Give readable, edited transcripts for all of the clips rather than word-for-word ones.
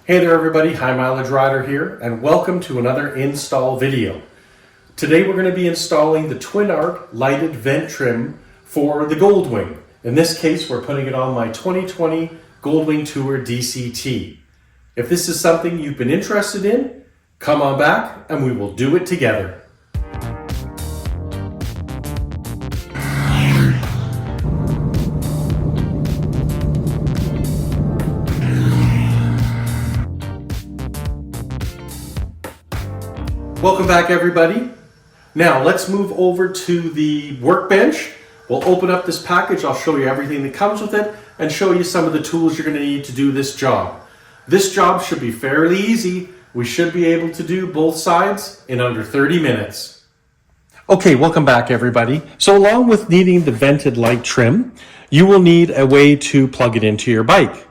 Hey there everybody, High Mileage Rider here, and welcome to another install video. Today we're going to be installing the Twinart lighted vent trim for the Goldwing. In this case, we're putting it on my 2020 Goldwing Tour DCT. If this is something you've been interested in, come on back and we will do it together. Welcome back everybody. Now let's move over to the workbench. We'll open up this package. I'll show you everything that comes with it and show you some of the tools you're going to need to do this job. This job should be fairly easy. We should be able to do both sides in under 30 minutes. Okay, welcome back everybody. So along with needing the vented light trim, you will need a way to plug it into your bike.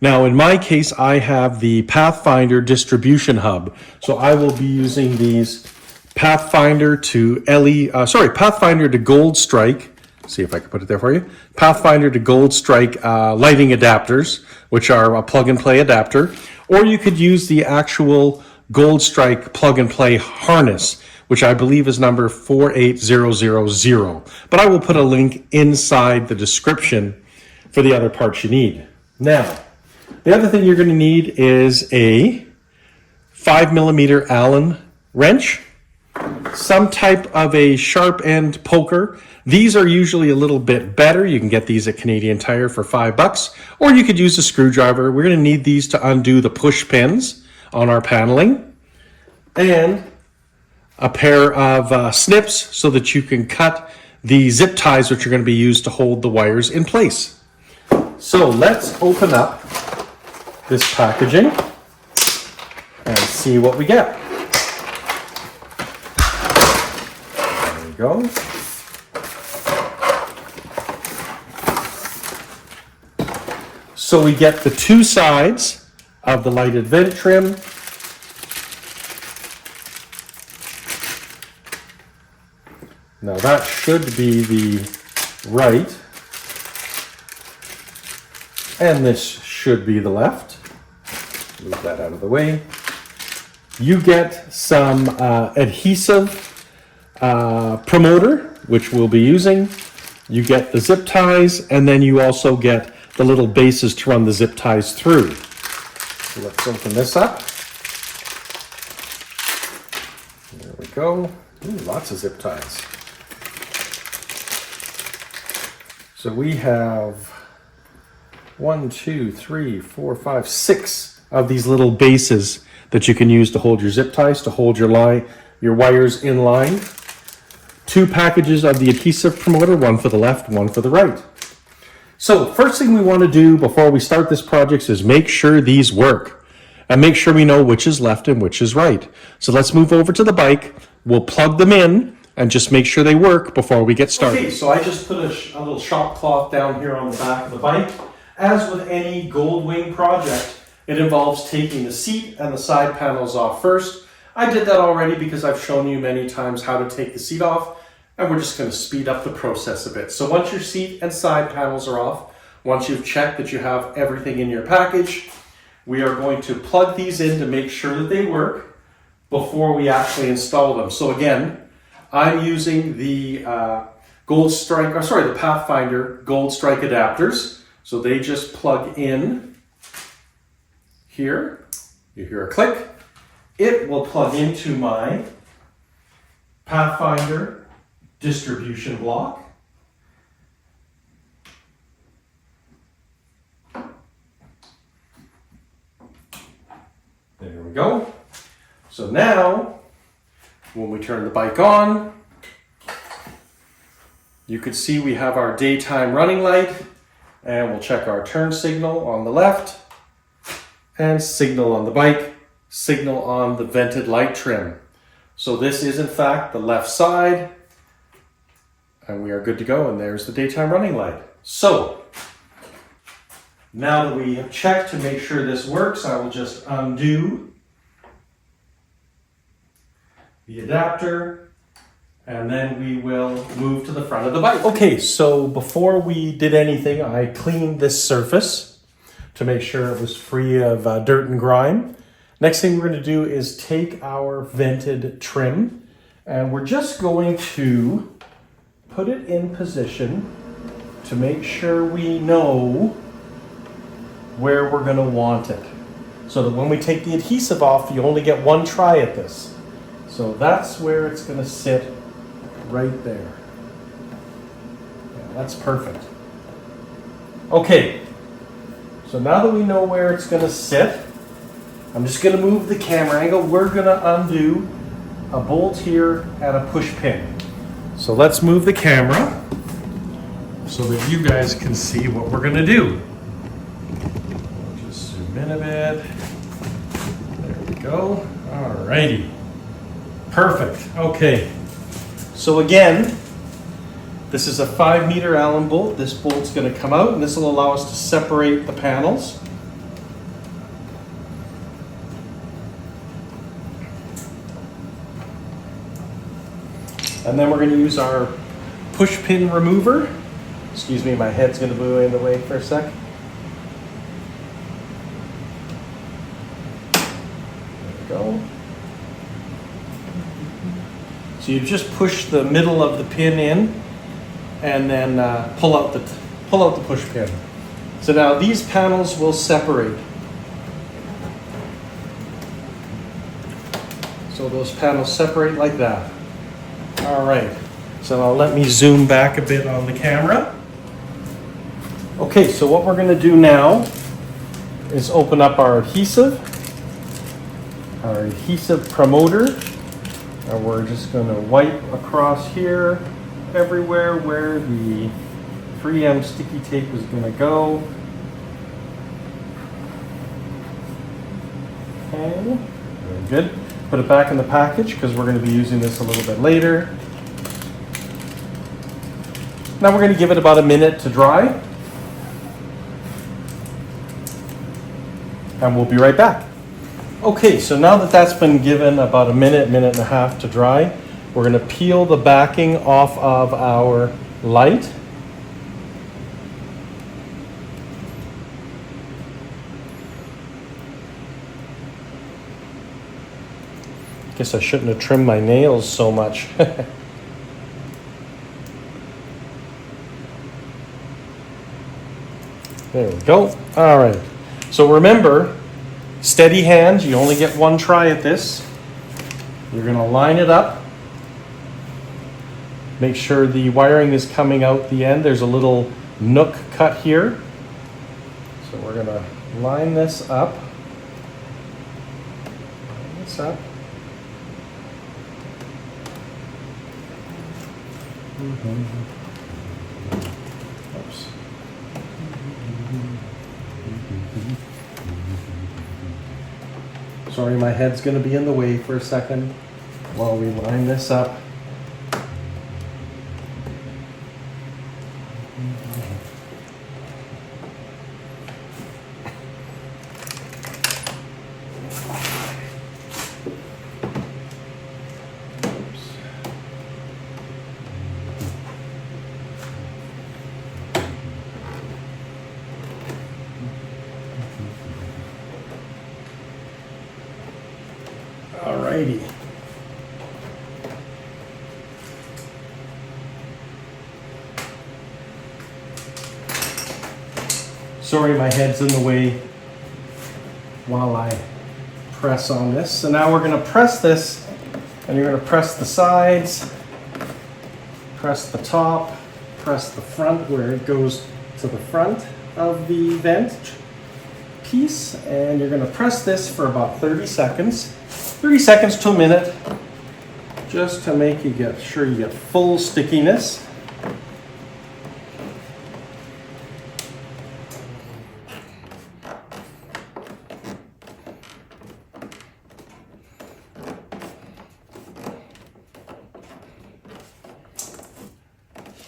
Now, in my case, I have the Pathfinder distribution hub. So I will be using these Pathfinder to Goldstrike. See if I can put it there for you. Pathfinder to Goldstrike lighting adapters, which are a plug and play adapter. Or you could use the actual Goldstrike plug and play harness, which I believe is number 48000. But I will put a link inside the description for the other parts you need. Now, the other thing you're going to need is a 5mm Allen wrench, some type of a sharp end poker. These are usually a little bit better. You can get these at Canadian Tire for $5, or you could use a screwdriver. We're going to need these to undo the push pins on our paneling, and a pair of snips so that you can cut the zip ties which are going to be used to hold the wires in place. So let's open up this packaging and see what we get. There we go. So we get the two sides of the lighted vent trim. Now that should be the right, and this should be the left. Move that out of the way. You get some adhesive promoter, which we'll be using. You get the zip ties, and then you also get the little bases to run the zip ties through. So let's open this up. There we go. Ooh, lots of zip ties. So we have 6 of these little bases that you can use to hold your zip ties, to hold your wires in line. 2 packages of the adhesive promoter, one for the left, one for the right. So first thing we want to do before we start this project is make sure these work and make sure we know which is left and which is right. So let's move over to the bike. We'll plug them in and just make sure they work before we get started. Okay, so I just put a little shop cloth down here on the back of the bike. As with any Goldwing project, it involves taking the seat and the side panels off first. I did that already because I've shown you many times how to take the seat off, and we're just going to speed up the process a bit. So once your seat and side panels are off, once you've checked that you have everything in your package, we are going to plug these in to make sure that they work before we actually install them. So again, I'm using the the Pathfinder Goldstrike adapters. So they just plug in here. You hear a click. It will plug into my Pathfinder distribution block. There we go. So now, when we turn the bike on, you can see we have our daytime running light, and we'll check our turn signal on the left, and signal on the bike, signal on the vented light trim. So this is in fact the left side, and we are good to go, and there's the daytime running light. So now that we have checked to make sure this works, I will just undo the adapter, and then we will move to the front of the bike. Okay, so before we did anything, I cleaned this surface to make sure it was free of dirt and grime. Next thing we're going to do is take our vented trim, and we're just going to put it in position to make sure we know where we're going to want it. So that when we take the adhesive off, you only get one try at this. So that's where it's going to sit, right there. Yeah, that's perfect. Okay, so now that we know where it's going to sit, I'm just going to move the camera angle. We're going to undo a bolt here and a push pin. So let's move the camera so that you guys can see what we're going to do. Just zoom in a bit. There we go. Alrighty. Perfect. Okay. So again, this is a 5-meter Allen bolt. This bolt's going to come out, and this will allow us to separate the panels. And then we're going to use our push pin remover. Excuse me, my head's going to move in the way for a sec. There we go. So you just push the middle of the pin in, and then pull out the push pin. So now these panels will separate. So those panels separate like that. All right. So now let me zoom back a bit on the camera. Okay, so what we're going to do now is open up our adhesive promoter. And we're just going to wipe across here everywhere where the 3M sticky tape is going to go. Okay, very good. Put it back in the package because we're going to be using this a little bit later. Now we're going to give it about a minute to dry. And we'll be right back. Okay, so now that that's been given about a minute, minute and a half to dry, we're going to peel the backing off of our light. Guess I shouldn't have trimmed my nails so much. There we go. All right. So remember, steady hands. You only get one try at this. You're going to line it up. Make sure the wiring is coming out the end. There's a little nook cut here. So we're going to line this up. Line this up. Oops. Sorry, my head's going to be in the way for a second while we line this up. Alrighty. Sorry, my head's in the way while I press on this. So now we're going to press this, and you're going to press the sides, press the top, press the front where it goes to the front of the vent piece, and you're going to press this for about 30 seconds. 30 seconds to a minute, just to make sure you get full stickiness.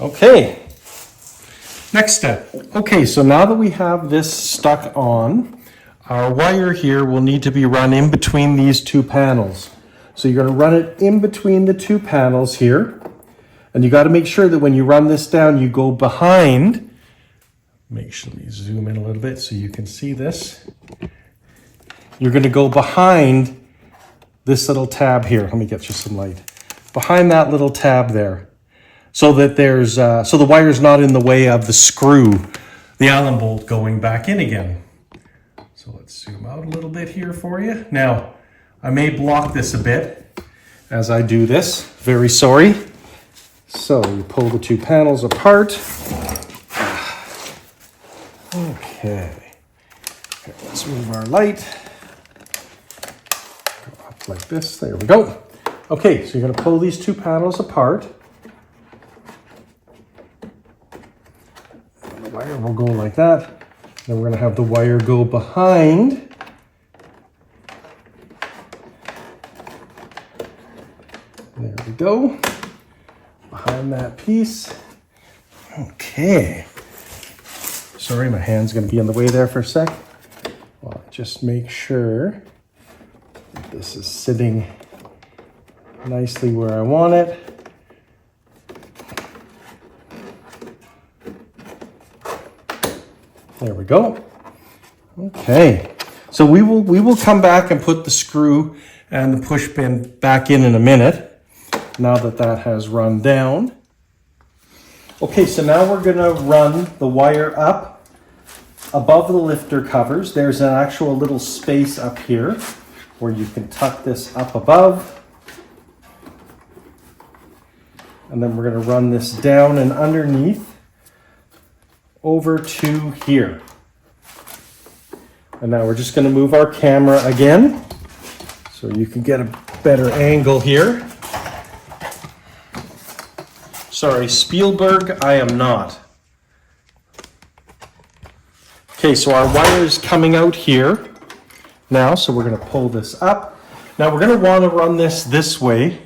Okay, next step. Okay, so now that we have this stuck on, our wire here will need to be run in between these two panels. So you're going to run it in between the two panels here. And you got to make sure that when you run this down, you go behind Let me zoom in a little bit so you can see this. You're going to go behind this little tab here. Let me get you some light. Behind that little tab there, so that there's so the wire's not in the way of the screw, the Allen bolt going back in again. So let's zoom out a little bit here for you. Now, I may block this a bit as I do this. Very sorry. So you pull the two panels apart. Okay. Okay, let's move our light. Go up like this. There we go. Okay, so you're going to pull these two panels apart. And the wire will go like that. Then we're going to have the wire go behind. There we go. Behind that piece. Okay. Sorry, my hand's going to be in the way there for a sec. Well, just make sure that this is sitting nicely where I want it. There we go. Okay. So we will come back and put the screw and the push pin back in a minute, now that that has run down. Okay, so now we're going to run the wire up above the lifter covers. There's an actual little space up here where you can tuck this up above. And then we're going to run this down and underneath over to here. And now we're just going to move our camera again so you can get a better angle here. Sorry, Spielberg, I am not. Okay, so our wire is coming out here now, so we're going to pull this up. Now we're going to want to run this way.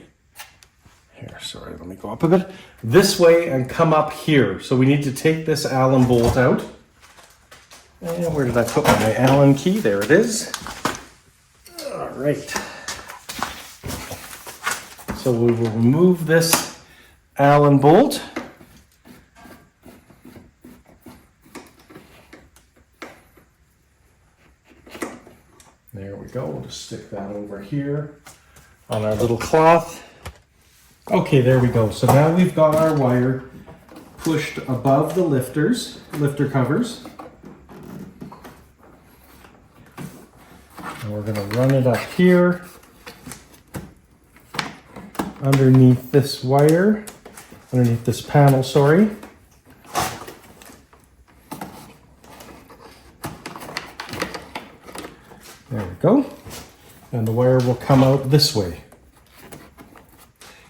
Here, sorry, let me go up a bit. This way and come up here. So we need to take this Allen bolt out. And where did I put my Allen key? There it is. All right. So we will remove this Allen bolt. There we go. We'll just stick that over here on our little cloth. Okay, there we go. So now we've got our wire pushed above the lifter covers. And we're going to run it up here underneath this wire, underneath this panel, sorry. There we go. And the wire will come out this way.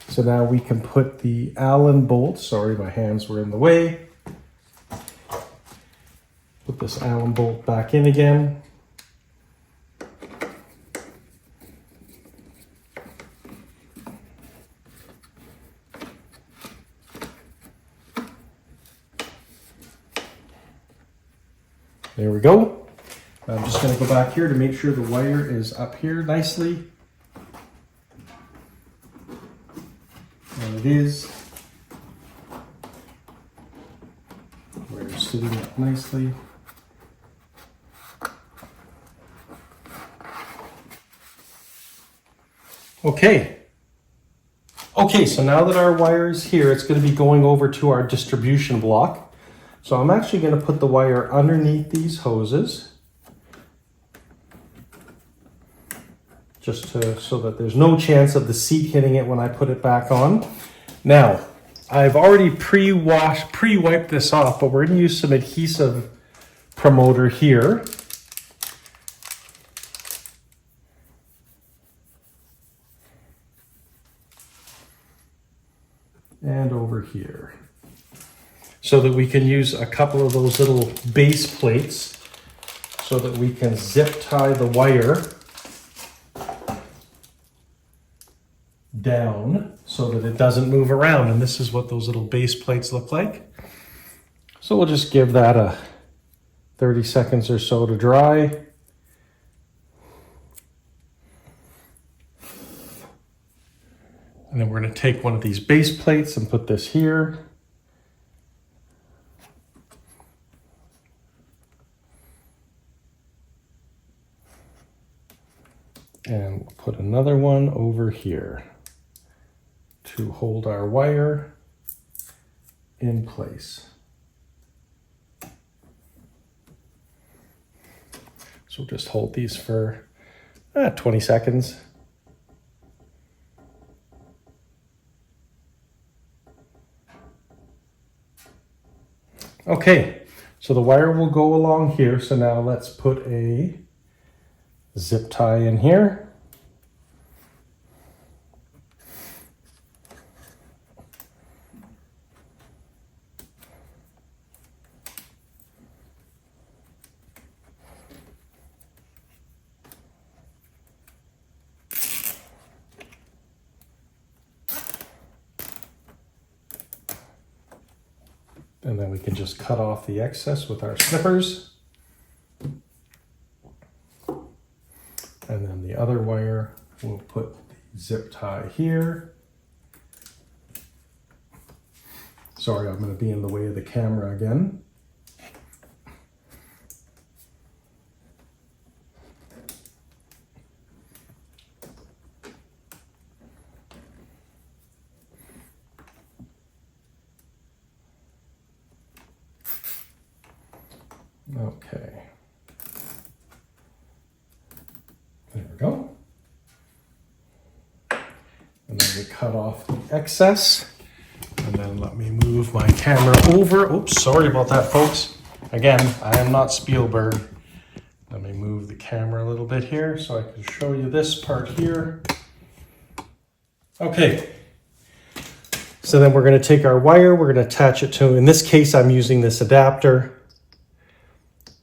So now we can put the Allen bolt, sorry, my hands were in the way. Put this Allen bolt back in again. There we go. I'm just going to go back here to make sure the wire is up here nicely. And it is. The wire is sitting up nicely. Okay. Okay, so now that our wire is here, it's going to be going over to our distribution block. So I'm actually going to put the wire underneath these hoses. Just so that there's no chance of the seat hitting it when I put it back on. Now, I've already pre-wiped this off, but we're going to use some adhesive promoter here. And over here. So that we can use a couple of those little base plates so that we can zip tie the wire down so that it doesn't move around. And this is what those little base plates look like. So we'll just give that a 30 seconds or so to dry. And then we're going to take one of these base plates and put this here. And we'll put another one over here to hold our wire in place. So we'll just hold these for 20 seconds. Okay, so the wire will go along here. So now let's put a zip tie in here. And then we can just cut off the excess with our snippers. And then the other wire, we'll put the zip tie here. Sorry, I'm going to be in the way of the camera again. Okay, there we go. And then we cut off the excess. And then let me move my camera over. Oops, sorry about that, folks. Again, I am not Spielberg. Let me move the camera a little bit here so I can show you this part here. Okay. So then we're going to take our wire, we're going to attach it to, in this case, I'm using this adapter.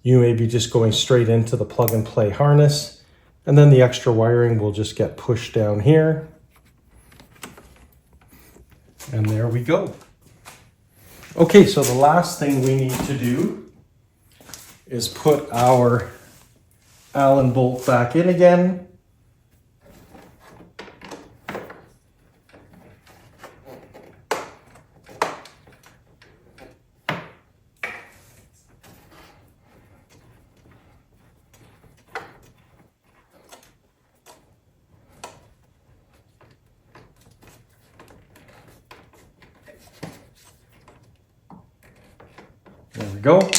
You may be just going straight into the plug and play harness, and then the extra wiring will just get pushed down here. And there we go. Okay, so the last thing we need to do is put our Allen bolt back in again. There we go.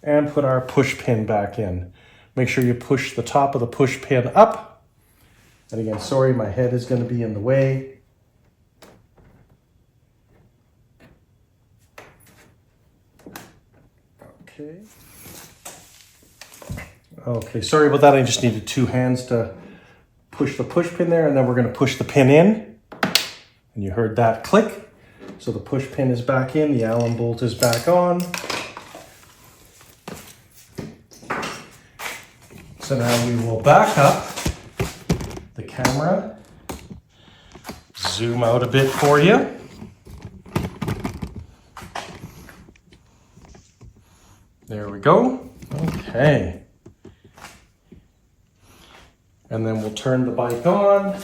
And put our push pin back in. Make sure you push the top of the push pin up. And again, sorry, my head is going to be in the way. Okay. Okay, sorry about that. I just needed two hands to push the push pin there, and then we're going to push the pin in. And you heard that click. So the push pin is back in, the Allen bolt is back on. So now we will back up the camera, zoom out a bit for you. There we go. Okay. And then we'll turn the bike on.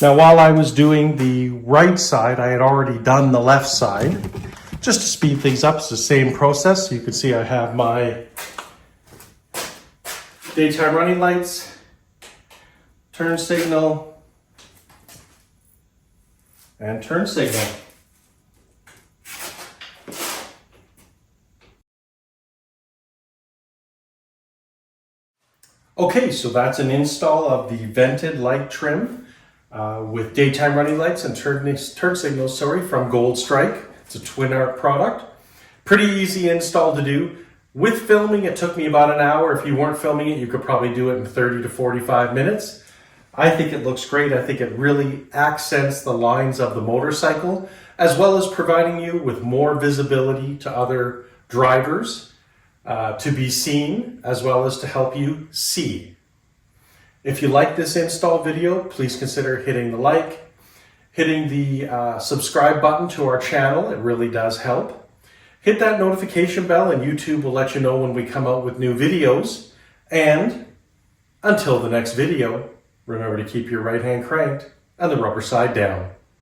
Now, while I was doing the right side, I had already done the left side. Just to speed things up, it's the same process. You can see I have my daytime running lights, turn signal, and turn signal. Okay, so that's an install of the vented light trim with daytime running lights and turn signals, from Goldstrike. It's a Twinart product. Pretty easy install to do. With filming, it took me about an hour. If you weren't filming it, you could probably do it in 30 to 45 minutes. I think it looks great. I think it really accents the lines of the motorcycle, as well as providing you with more visibility to other drivers, to be seen, as well as to help you see. If you like this install video, please consider hitting the like, hitting the subscribe button to our channel. It really does help. Hit that notification bell and YouTube will let you know when we come out with new videos. And until the next video, remember to keep your right hand cranked and the rubber side down.